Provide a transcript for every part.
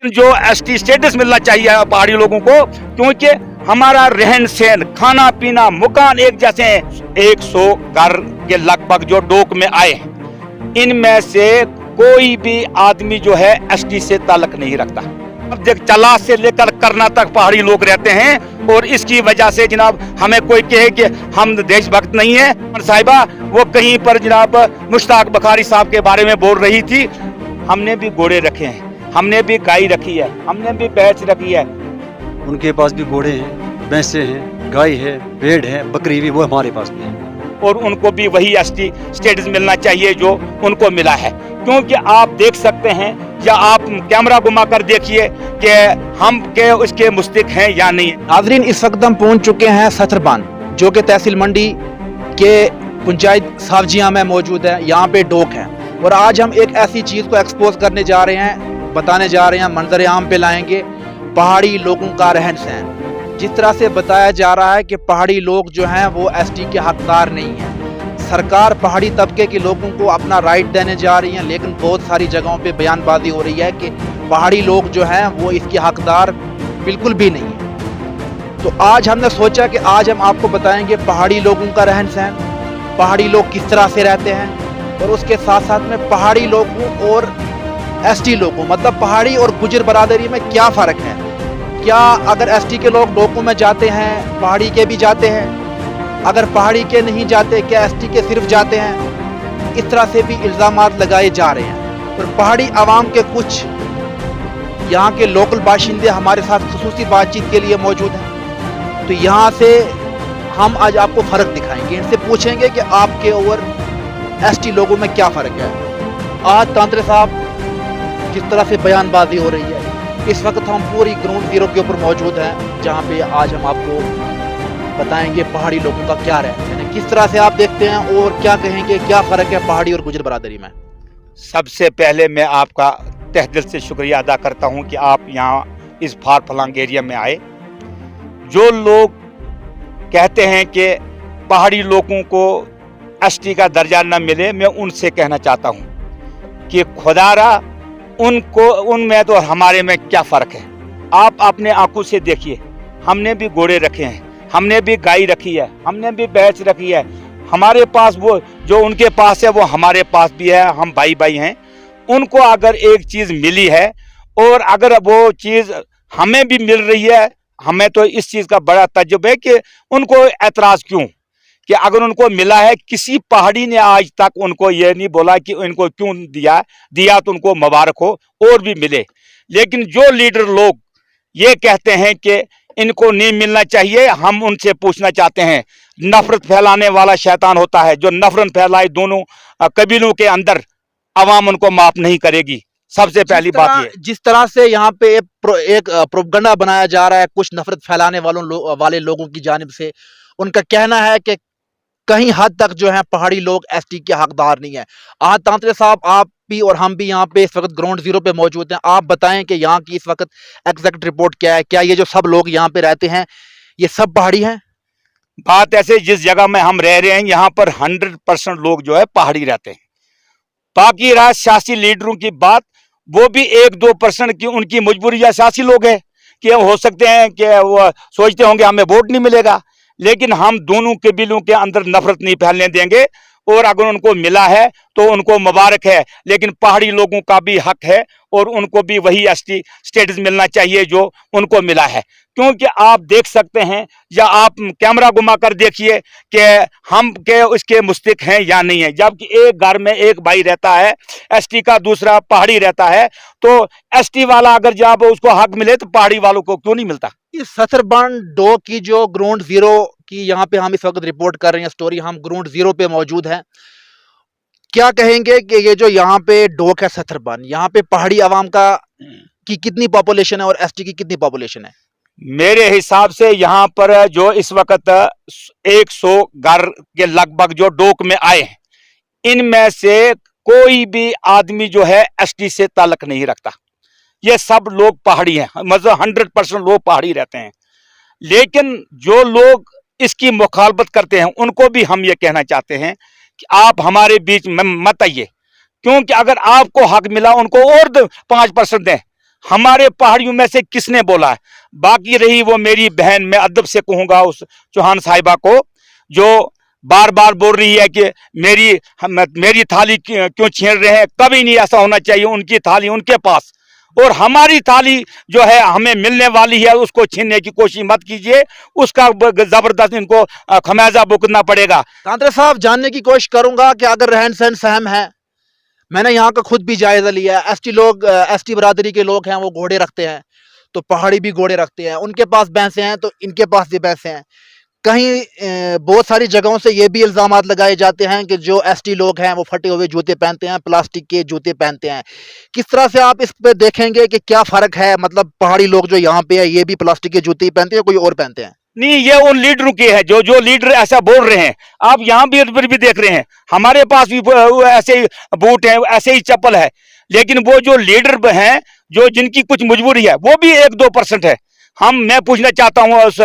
जो ST status मिलना चाहिए पहाड़ी लोगों को, क्योंकि हमारा रहन सहन, खाना पीना, मकान एक जैसे हैं। 100 घर के लगभग जो डोक में आए हैं, इनमें से कोई भी आदमी जो है एसटी से ताल्लुक नहीं रखता। अब देख, चला से लेकर करना तक पहाड़ी लोग रहते हैं, और इसकी वजह से जनाब हमें कोई कहे कि हम देशभक्त नहीं है। साहिबा वो कहीं पर जनाब मुश्ताक बखारी साहब के बारे में बोल रही थी, हमने भी घोड़े रखे हैं, हमने भी गाय रखी है, हमने भी भैंस रखी है। उनके पास भी घोड़े हैं, भैंसे हैं, गाय है, भेड़ है, बकरी भी, वो हमारे पास भी है। और उनको भी वही एसटी स्टेटस मिलना चाहिए जो उनको मिला है, क्योंकि आप देख सकते हैं या आप कैमरा घुमा कर देखिए कि हम के उसके मुस्तक हैं या नहीं। नाज़रीन, इस वक्त हम पहुंच चुके हैं सथरबान, जो कि तहसील मंडी के पंचायत सावजिया में मौजूद है। यहाँ पे डोक है, और आज हम एक ऐसी चीज़ को एक्सपोज करने जा रहे हैं, बताने जा रहे हैं, मंजर आम पे लाएंगे पहाड़ी लोगों का रहन सहन। जिस तरह से बताया जा रहा है कि पहाड़ी लोग जो हैं वो एसटी के हकदार नहीं हैं। सरकार पहाड़ी तबके के लोगों को अपना राइट देने जा रही है, लेकिन बहुत सारी जगहों पे बयानबाजी हो रही है कि पहाड़ी लोग जो हैं वो इसके हकदार बिल्कुल भी नहीं है। तो आज हमने सोचा कि आज हम आपको बताएंगे पहाड़ी लोगों का रहन सहन, पहाड़ी लोग किस तरह से रहते हैं, और उसके साथ साथ में पहाड़ी लोगों और एसटी लोगों, मतलब पहाड़ी और गुजर बरादरी में क्या फ़र्क है। क्या अगर एसटी के लोग डोकों में जाते हैं, पहाड़ी के भी जाते हैं? अगर पहाड़ी के नहीं जाते, क्या एसटी के सिर्फ जाते हैं? इस तरह से भी इल्ज़ामात लगाए जा रहे हैं। और पहाड़ी आवाम के कुछ यहाँ के लोकल बाशिंदे हमारे साथ खुसूसी बातचीत के लिए मौजूद हैं। तो यहाँ से हम आज आपको फ़र्क दिखाएंगे, इनसे पूछेंगे कि आपके और एसटी लोगों में क्या फ़र्क है। आज तांत्रे साहब जिस तरह से बयानबाजी हो रही है, इस वक्त हम पूरी ग्राउंड जीरो के ऊपर मौजूद हैं, जहाँ पे आज हम आपको बताएंगे पहाड़ी लोगों का क्या रहता है, किस तरह से आप देखते हैं, और क्या कहेंगे क्या फ़र्क है पहाड़ी और गुजर बरादरी में। सबसे पहले मैं आपका तहे दिल से शुक्रिया अदा करता हूं कि आप यहाँ इस फार फलांग एरिया में आए। जो लोग कहते हैं कि पहाड़ी लोगों को एसटी का दर्जा न मिले, मैं उनसे कहना चाहता हूं कि खुदारा उनको उनमें तो हमारे में क्या फ़र्क है। आप अपने आंखों से देखिए, हमने भी घोड़े रखे हैं, हमने भी गाय रखी है, हमने भी भैंस रखी है। हमारे पास वो जो उनके पास है वो हमारे पास भी है, हम भाई भाई हैं। उनको अगर एक चीज़ मिली है और अगर वो चीज़ हमें भी मिल रही है, हमें तो इस चीज़ का बड़ा तजुब है कि उनको एतराज़ क्यों, कि अगर उनको मिला है, किसी पहाड़ी ने आज तक उनको ये नहीं बोला कि इनको क्यों दिया तो उनको मुबारक हो और भी मिले। लेकिन जो लीडर लोग ये कहते हैं कि इनको नहीं मिलना चाहिए, हम उनसे पूछना चाहते हैं, नफरत फैलाने वाला शैतान होता है, जो नफरत फैलाए दोनों कबीलों के अंदर, अवाम उनको माफ नहीं करेगी। सबसे पहली बात ये, जिस तरह से यहाँ पे एक प्रोपगंडा बनाया जा रहा है कुछ नफरत फैलाने वाले लोगों की जानिब से, उनका कहना है कि कहीं हद तक जो है पहाड़ी लोग एसटी के हकदार नहीं है। आज तांत्रे साहब, आप भी और हम भी यहाँ पे इस वक्त ग्राउंड जीरो पे मौजूद हैं। आप बताएं कि यहाँ की इस वक्त एग्जैक्ट रिपोर्ट क्या है। क्या ये जो सब लोग यहाँ पे रहते हैं ये सब पहाड़ी हैं? बात ऐसे, जिस जगह में हम रह रहे हैं यहाँ पर 100% लोग जो है पहाड़ी रहते हैं। बाकी रहा सियासी लीडरों की बात, वो भी 1-2% की उनकी मजबूरी या सियासी लोग है कि हो सकते हैं कि वो सोचते होंगे हमें वोट नहीं मिलेगा। लेकिन हम दोनों कबीलों के अंदर नफरत नहीं फैलने देंगे, और अगर उनको मिला है तो उनको मुबारक है, लेकिन पहाड़ी लोगों का भी हक है और उनको भी वही एसटी स्टेटस मिलना चाहिए जो उनको मिला है। क्योंकि आप देख सकते हैं या आप कैमरा घुमा कर देखिए कि हम के उसके मुस्तक हैं या नहीं है। जबकि एक घर में एक भाई रहता है एसटी का, दूसरा पहाड़ी रहता है, तो एसटी वाला अगर जब उसको हक मिले तो पहाड़ी वालों को क्यों नहीं मिलता। इस सथरबान डो की जो ग्राउंड जीरो की यहाँ पे हम इस वक्त रिपोर्ट कर रहे हैं स्टोरी, हम ग्राउंड जीरो पे मौजूद हैं। क्या कहेंगे कि ये जो यहाँ पे डोक है सथरबान, यहाँ पे पहाड़ी आवाम की कितनी पॉपुलेशन है और एसटी की कितनी पॉपुलेशन है? मेरे हिसाब से यहाँ पर जो इस वक्त 100 घर के लगभग जो डोक में आए हैं, इनमें से कोई भी आदमी जो है एसटी से ताल्लुक नहीं रखता। ये सब लोग पहाड़ी हैं, मतलब 100% लोग पहाड़ी रहते हैं। लेकिन जो लोग इसकी मुखालफत करते हैं उनको भी हम ये कहना चाहते हैं कि आप हमारे बीच में मत आइए, क्योंकि अगर आपको हक मिला उनको और 5% दें, हमारे पहाड़ियों में से किसने बोला है? बाकी रही वो मेरी बहन, मैं अदब से कहूंगा उस चौहान साहिबा को जो बार बार बोल रही है कि मेरी थाली क्यों छीन रहे हैं। कभी नहीं ऐसा होना चाहिए, उनकी थाली उनके पास, और हमारी थाली जो है हमें मिलने वाली है, उसको छीनने की कोशिश मत कीजिए, उसका जबरदस्त इनको खमियाजा भुगतना पड़ेगा। तांत्रे साहब, जानने की कोशिश करूंगा कि अगर रहन सहन सहम है, मैंने यहाँ का खुद भी जायजा लिया है। एसटी बरादरी के लोग हैं, वो घोड़े रखते हैं, तो पहाड़ी भी घोड़े रखते हैं, उनके पास भैंसे हैं तो इनके पास भी भैंसे हैं। कहीं बहुत सारी जगहों से ये भी इल्ज़ामात लगाए जाते हैं कि जो एसटी लोग हैं वो फटे हुए जूते पहनते हैं, प्लास्टिक के जूते पहनते हैं। किस तरह से आप इस पे देखेंगे कि क्या फ़र्क है? मतलब पहाड़ी लोग जो यहाँ पे है ये भी प्लास्टिक के जूते ही पहनते हैं, कोई और पहनते हैं? नहीं, ये उन लीडरों की है जो लीडर ऐसा बोल रहे हैं। आप यहाँ भी देख रहे हैं, हमारे पास भी ऐसे ही बूट है, ऐसे ही चप्पल है, लेकिन वो जो लीडर हैं, जो जिनकी कुछ मजबूरी है, वो भी 1-2% है। मैं पूछना चाहता हूँ उस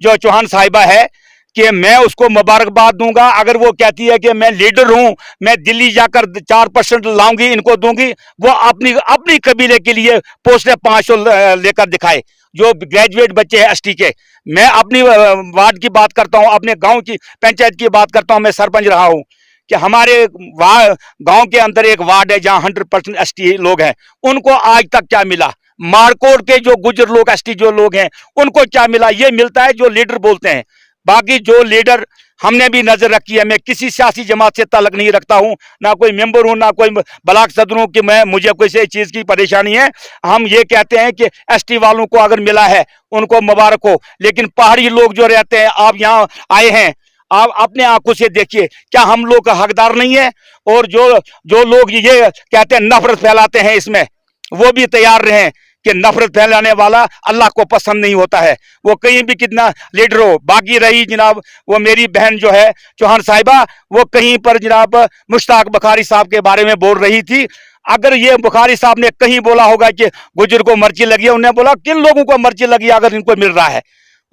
जो चौहान साहिबा है कि मैं उसको मुबारकबाद दूंगा अगर वो कहती है कि मैं लीडर हूं, मैं दिल्ली जाकर 4% लाऊंगी, इनको दूंगी। वो अपनी कबीले के लिए पोस्टें 500 लेकर दिखाए, जो ग्रेजुएट बच्चे हैं एसटी के। मैं अपनी वार्ड की बात करता हूं, अपने गांव की पंचायत की बात करता हूं, मैं सरपंच रहा हूं कि हमारे गांव के अंदर एक वार्ड है जहां 100% एसटी लोग हैं, उनको आज तक क्या मिला? मारकोट के जो गुजर लोग एसटी जो लोग हैं उनको क्या मिला? ये मिलता है जो लीडर बोलते हैं। बाकी जो लीडर हमने भी नजर रखी है, मैं किसी सियासी जमात से ताल्लुक नहीं रखता हूं, ना कोई मेंबर हूं, ना कोई ब्लॉक सदर हूं कि मुझे किसी चीज की परेशानी है। हम ये कहते हैं कि एसटी वालों को अगर मिला है उनको मुबारक हो, लेकिन पहाड़ी लोग जो रहते हैं, आप यहाँ आए हैं, आप अपने आंखों से देखिए, क्या हम लोग का हकदार नहीं है? और जो लोग ये कहते हैं नफरत फैलाते हैं, इसमें वो भी तैयार रहें कि नफरत फैलाने वाला अल्लाह को पसंद नहीं होता है, वो कहीं भी कितना लीडर हो। बाकी रही जनाब वो मेरी बहन जो है चौहान साहिबा, वो कहीं पर जनाब मुश्ताक बुखारी साहब के बारे में बोल रही थी। अगर ये बुखारी साहब ने कहीं बोला होगा कि गुजर को मर्जी लगी है, उन्होंने बोला किन लोगों को मर्जी लगी अगर इनको मिल रहा है।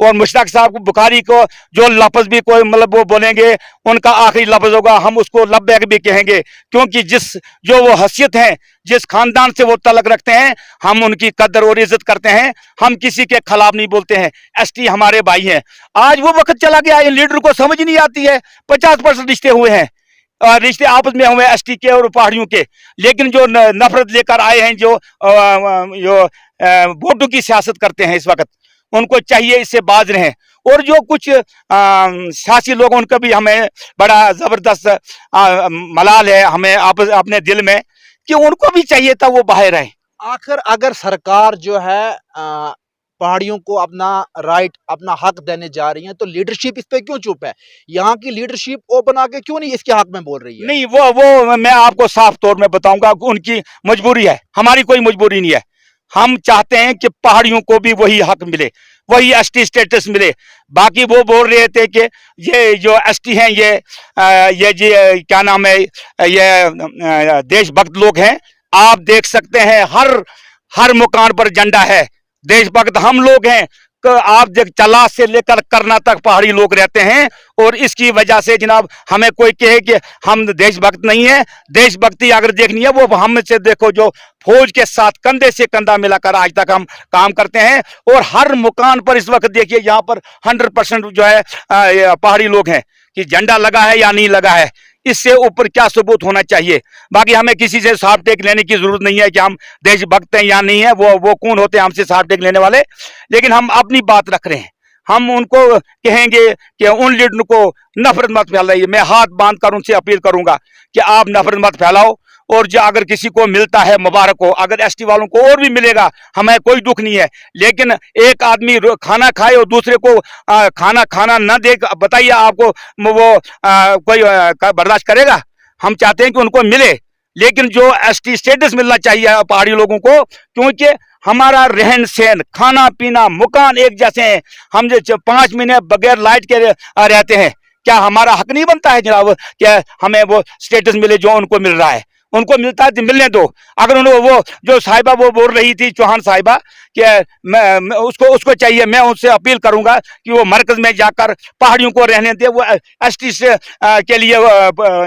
और मुश्ताक साहब को बुखारी को जो लफ्ज भी कोई मतलब वो बोलेंगे, उनका आखिरी लफ्ज होगा, हम उसको लब्बैक भी कहेंगे, क्योंकि जो वो हैसियत है, जिस खानदान से वो तलक रखते हैं, हम उनकी कदर और इज्जत करते हैं, हम किसी के खिलाफ नहीं बोलते हैं। एसटी हमारे भाई हैं। आज वो वक्त चला गया, इन लीडर को समझ नहीं आती है। 50% रिश्ते हुए हैं, रिश्ते आपस में हुए एसटी के और पहाड़ियों के, लेकिन जो नफरत लेकर आए हैं, जो वोटों की सियासत करते हैं इस वक्त, उनको चाहिए इससे बाज रहें। और जो कुछ सियासी लोग, उनका भी हमें बड़ा जबरदस्त मलाल है हमें अपने दिल में कि उनको भी चाहिए था वो बाहर आए। आखिर अगर सरकार जो है पहाड़ियों को अपना राइट, अपना हक देने जा रही है, तो लीडरशिप इस पे क्यों चुप है? यहाँ की लीडरशिप ओपन आके क्यों नहीं इसके हक में बोल रही है? नहीं, वो मैं आपको साफ तौर में बताऊंगा, उनकी मजबूरी है, हमारी कोई मजबूरी नहीं है। हम चाहते हैं कि पहाड़ियों को भी वही हक मिले, वही एसटी स्टेटस मिले। बाकी वो बोल रहे थे कि ये जो एसटी हैं, ये जी क्या नाम है, ये देशभक्त लोग हैं। आप देख सकते हैं हर मुकान पर झंडा है, देशभक्त हम लोग हैं। आप देख चला से लेकर करना तक पहाड़ी लोग रहते हैं, और इसकी वजह से जनाब हमें कोई कहे कि हम देशभक्त नहीं है, देशभक्ति अगर देखनी है वो हम से देखो, जो फौज के साथ कंधे से कंधा मिलाकर आज तक हम काम करते हैं। और हर मुकान पर इस वक्त देखिए यहाँ पर 100% जो है पहाड़ी लोग हैं, कि झंडा लगा है या नहीं लगा है, इससे ऊपर क्या सबूत होना चाहिए? बाकी हमें किसी से साफ टेक लेने की जरूरत नहीं है कि हम देशभक्त हैं या नहीं है, वो कौन होते हैं हमसे साफ टेक लेने वाले। लेकिन हम अपनी बात रख रहे हैं, हम उनको कहेंगे कि उन लीडर को नफरत मत फैलाइए। मैं हाथ बांध कर उनसे अपील करूंगा कि आप नफरत मत फैलाओ, और जो अगर किसी को मिलता है मुबारक हो, अगर एसटी वालों को और भी मिलेगा हमें कोई दुख नहीं है। लेकिन एक आदमी खाना खाए और दूसरे को खाना न दे, बताइए आपको वो कोई बर्दाश्त करेगा? हम चाहते हैं कि उनको मिले, लेकिन जो एसटी स्टेटस मिलना चाहिए पहाड़ी लोगों को, क्योंकि हमारा रहन सहन, खाना पीना, मकान एक जैसे हैं। हम जो 5 महीने बगैर लाइट के रहते हैं, क्या हमारा हक नहीं बनता है जनाब क्या हमें वो स्टेटस मिले जो उनको मिल रहा है? उनको मिलता है तो मिलने दो। अगर उन्होंने वो जो साहिबा वो बोल रही थी चौहान साहिबा कि मैं उसको चाहिए, मैं उनसे अपील करूंगा कि वो मरकज में जाकर पहाड़ियों को रहने दे। वो एसटी से के लिए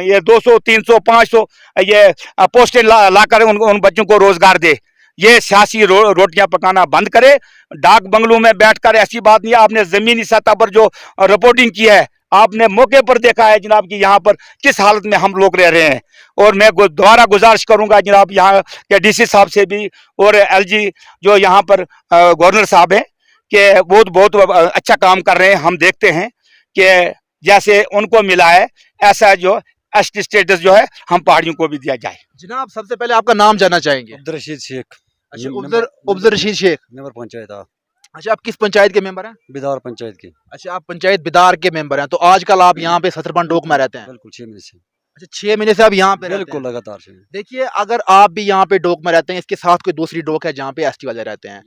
ये 200, 300, 500 ये पोस्टें लाकर उन बच्चों को रोजगार दे। ये सियासी रोटियां पकाना बंद करे। डाक बंगलों में बैठकर ऐसी बात नहीं है। आपने जमीनी सतह पर जो रिपोर्टिंग की है, आपने मौके पर देखा है जनाब कि यहाँ पर किस हालत में हम लोग रह रहे हैं। और मैं दोबारा गुजारिश करूंगा जनाब यहाँ के डीसी साहब से भी और एलजी जो यहाँ पर गवर्नर साहब हैं कि बहुत अच्छा काम कर रहे हैं। हम देखते हैं कि जैसे उनको मिला है ऐसा जो एसटी स्टेटस जो है हम पहाड़ियों को भी दिया जाए। जनाब सबसे पहले आपका नाम जानना चाहेंगे। अब्दुल रशीद शेख, अच्छा, उब्दुल रशीद शेख। मेंबर पंचायत आप। अच्छा, आप किस पंचायत के मेंबर हैं? बिदार पंचायत की। अच्छा, आप पंचायत बिदार के मेंबर हैं। तो आजकल आप यहाँ पे सथरबन डोक में रहते हैं? बिल्कुल 6 महीने से। अच्छा, 6 महीने से आप यहाँ पे रहते हैं? बिल्कुल लगातार से। देखिए, अगर आप भी यहाँ पे डोक में रहते हैं, इसके साथ कोई दूसरी डोक है जहाँ पे एसटी वाले रहते हैं,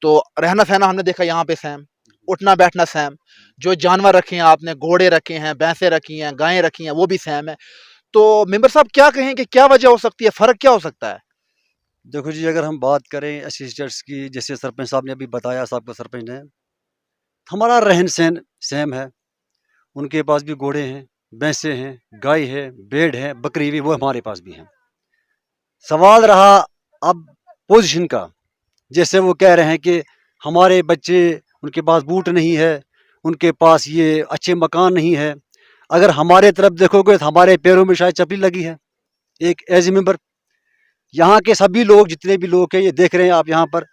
तो रहना सहना हमने देखा यहाँ पे सेम, उठना बैठना सेम, जो जानवर रखे हैं आपने, घोड़े रखे हैं, भैंसें रखी हैं, गायें रखी हैं, वो भी सेम है। तो मेंबर साहब क्या कहें कि क्या वजह हो सकती है, फर्क क्या हो सकता है? देखो जी, अगर हम बात करें असिस्टेंट्स की, जैसे सरपंच साहब ने अभी बताया, साहब का सरपंच ने, हमारा रहन सहन सेम है। उनके पास भी घोड़े हैं, भैंसे हैं, गाय है, भेड़ है, बकरी भी, वो हमारे पास भी हैं। सवाल रहा अब पोजीशन का, जैसे वो कह रहे हैं कि हमारे बच्चे, उनके पास बूट नहीं है, उनके पास ये अच्छे मकान नहीं है। अगर हमारे तरफ देखोगे तो हमारे पैरों में शायद चपली लगी है। एक एज ए मेंबर, यहाँ के सभी लोग, जितने भी लोग हैं, ये देख रहे हैं आप यहाँ पर,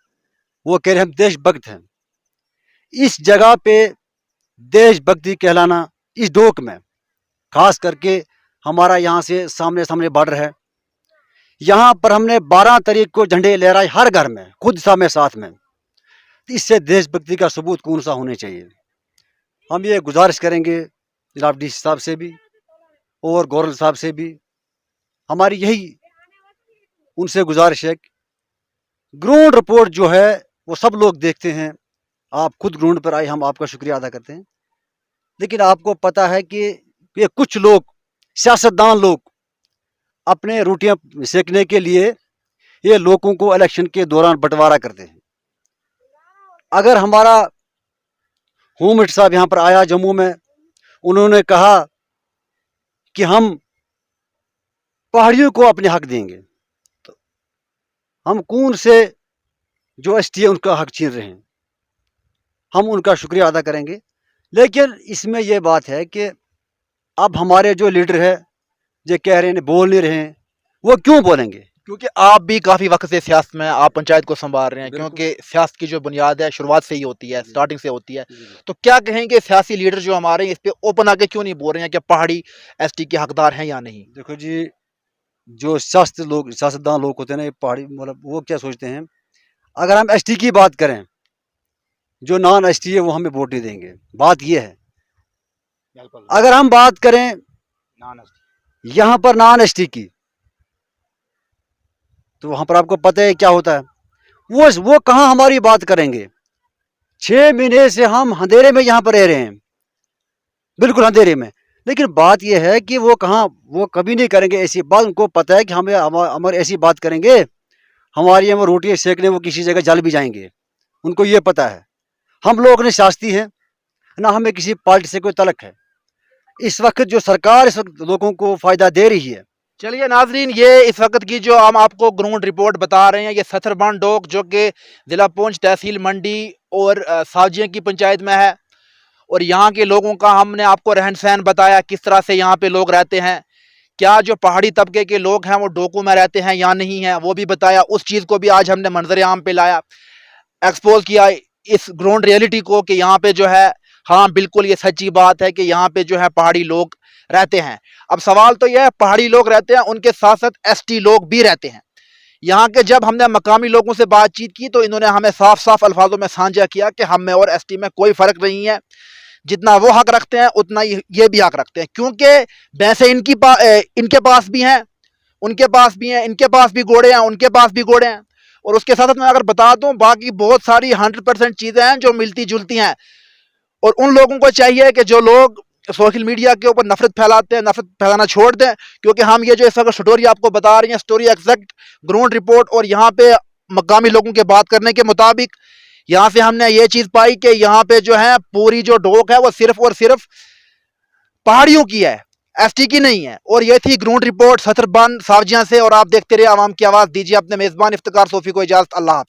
वो कह रहे हैं हम देशभक्त हैं। इस जगह पे देशभक्ति कहलाना, इस डोक में खास करके हमारा यहाँ से सामने सामने बॉर्डर है, यहाँ पर हमने 12 तारीख को झंडे लहराए हर घर में, खुद सामने साथ में। इससे देशभक्ति का सबूत कौन सा होने चाहिए? हम ये गुजारिश करेंगे जनाब डीसी साहब से भी और गवर्नर साहब से भी, हमारी यही उनसे गुजारिश है। ग्राउंड रिपोर्ट जो है वो सब लोग देखते हैं, आप खुद ग्राउंड पर आए, हम आपका शुक्रिया अदा करते हैं। लेकिन आपको पता है कि ये कुछ लोग, सियासतदान लोग, अपने रोटियां सेकने के लिए ये लोगों को इलेक्शन के दौरान बंटवारा करते हैं। अगर हमारा होम मिनिस्टर साहब यहाँ पर आया जम्मू में, उन्होंने कहा कि हम पहाड़ियों को अपने हक देंगे, तो हम कौन से जो एसटी है उनका हक छीन रहे हैं? हम उनका शुक्रिया अदा करेंगे। लेकिन इसमें यह बात है कि अब हमारे जो लीडर है जो कह रहे हैं बोल नहीं रहे हैं, वो क्यों बोलेंगे? क्योंकि आप भी काफी वक्त से सियासत में, आप पंचायत को संभाल रहे हैं, क्योंकि सियासत की जो बुनियाद है शुरुआत से ही होती है, स्टार्टिंग से होती है। तो क्या कहेंगे सियासी लीडर जो हमारे हैं, इस पे ओपन आके क्यों नहीं बोल रहे हैं कि पहाड़ी एसटी के हकदार हैं या नहीं? देखो जी, जो सियासतदान लोग होते हैं ना, ये पहाड़ी, मतलब वो क्या सोचते हैं, अगर हम एसटी की बात करें, जो नॉन एसटी है वो हमें वोट नहीं देंगे। बात ये है, अगर हम बात करें यहाँ पर नॉन एसटी की, तो वहां पर आपको पता है क्या होता है, वो कहाँ हमारी बात करेंगे? 6 महीने से हम अंधेरे में यहाँ पर रह रहे हैं, बिल्कुल अंधेरे में। लेकिन बात यह है कि वो कहाँ, वो कभी नहीं करेंगे ऐसी बात। उनको पता है कि हमारे ऐसी बात करेंगे, हमारी हम रोटियां सेकने वो किसी जगह जल भी जाएंगे, उनको ये पता है। हम लोग ने शास्ती हैं ना, हमें किसी पार्टी से कोई तलक है। इस वक्त जो सरकार इस वक्त लोगों को फायदा दे रही है। चलिए नाजरीन, ये इस वक्त की जो हम आपको ग्राउंड रिपोर्ट बता रहे हैं, ये सथरबन डोक जो कि ज़िला पुंछ, तहसील मंडी और सावजिया की पंचायत में है। और यहाँ के लोगों का हमने आपको रहन सहन बताया, किस तरह से यहाँ पे लोग रहते हैं, क्या जो पहाड़ी तबके के लोग हैं वो डोकों में रहते हैं या नहीं है, वो भी बताया। उस चीज़ को भी आज हमने मंजर आम पे लाया, एक्सपोज किया इस ग्राउंड रियलिटी को कि यहाँ पे जो है, हाँ बिल्कुल ये सच्ची बात है कि यहाँ पे जो है पहाड़ी लोग रहते हैं। अब सवाल तो यह है, पहाड़ी लोग रहते हैं, उनके साथ साथ एसटी लोग भी रहते हैं यहाँ के। जब हमने मकामी लोगों से बातचीत की तो इन्होंने हमें साफ साफ अल्फाजों में साझा किया कि हम में और एसटी में कोई फ़र्क नहीं है, जितना वो हक रखते हैं उतना ये भी हक रखते हैं। क्योंकि भैंसें इनके पास भी हैं, उनके पास भी हैं, इनके पास भी घोड़े हैं, उनके पास भी घोड़े हैं। और उसके साथ मैं अगर बता दूं, बाकी बहुत सारी 100% चीज़ें हैं जो मिलती जुलती हैं। और उन लोगों को चाहिए कि जो लोग सोशल मीडिया के ऊपर नफरत फैलाते हैं, नफरत फैलाना छोड़ दें। क्योंकि हम ये जो इस वक्त स्टोरी आपको बता रहे हैं, स्टोरी एग्जैक्ट ग्राउंड रिपोर्ट और यहाँ पे मकामी लोगों के बात करने के मुताबिक, यहाँ से हमने ये चीज़ पाई कि यहाँ पे जो है पूरी जो डोक है वो सिर्फ और सिर्फ पहाड़ियों की है। एसटी की नहीं है। और ये थी ग्राउंड रिपोर्ट सथरबन सावजियां से, और आप देखते रहिए आवाम की आवाज़। दीजिए अपने मेज़बान इफ्तिकार सोफी को इजाज़त। अल्लाह हाफ़िज़।